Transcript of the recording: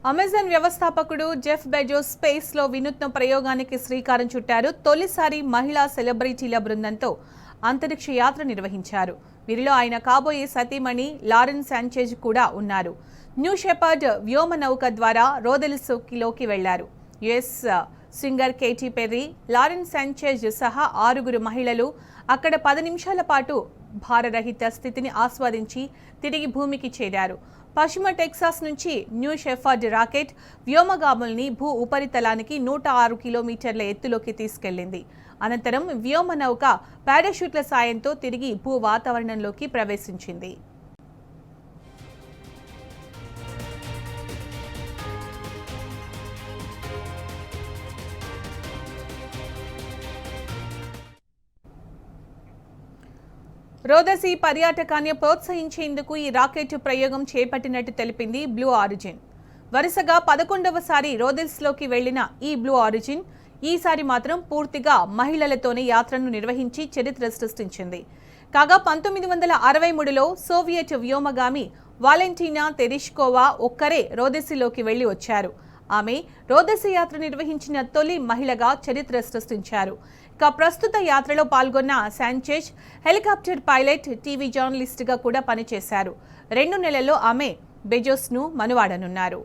Amazon వ్యవస్థాపకుడు Jeff Bezos స్పేస్లో వినూత్న ప్రయోగానికి శ్రీకారం చుట్టారు. తొలిసారి మహిళా సెలబ్రిటీల బృందంతో అంతరిక్ష యాత్ర నిర్వహించారు. వీరిలో ఆయన కాబోయే సతీమణి లారెన్ శాంచేజ్ కూడా ఉన్నారు. న్యూ షెపర్డ్ వ్యోమ నౌక ద్వారా రోదెల్స్లోకి వెళ్లారు. US singer Katy Perry, Lauren Sanchez సహా 6 మహిళలు అక్కడ 10 నిమిషాల పాటు భారరహిత స్థితిని ఆస్వాదించి తిరిగి భూమికి చేరారు. పశ్చిమ టెక్సాస్ నుంచి న్యూ షెఫర్డ్ రాకెట్ వ్యోమగాముల్ని భూ ఉపరితలానికి 106 కిలోమీటర్ల ఎత్తులోకి తీసుకెళ్లింది. అనంతరం వ్యోమ నౌక పారాషూట్ల సాయంతో తిరిగి భూ వాతావరణంలోకి ప్రవేశించింది. రోదసీ పర్యాటకాన్ని ప్రోత్సహించేందుకు ఈ రాకెట్ ప్రయోగం చేపట్టినట్టు తెలిపింది బ్లూ ఆరిజిన్. వరుసగా 11వసారి రోదెల్స్లోకి వెళ్లిన ఈ బ్లూ ఆరిజిన్ ఈసారి మాత్రం పూర్తిగా మహిళలతోనే యాత్రను నిర్వహించి చరిత్ర సృష్టించింది. కాగా 1963లో సోవియట్ వ్యోమగామి వాలెంటీనా తెరిష్కోవా ఒక్కరే రోదెసీలోకి వెళ్లి వచ్చారు. ఆమె రోదసీ యాత్ర నిర్వహించిన తొలి మహిళగా చరిత్ర సృష్టించారు. ఇక ప్రస్తుత యాత్రలో పాల్గొన్న శాంచేజ్ హెలికాప్టర్ పైలట్, టీవీ జర్నలిస్ట్గా కూడా పనిచేశారు. 2 నెలల్లో ఆమె బెజోస్ను మనువాడనున్నారు.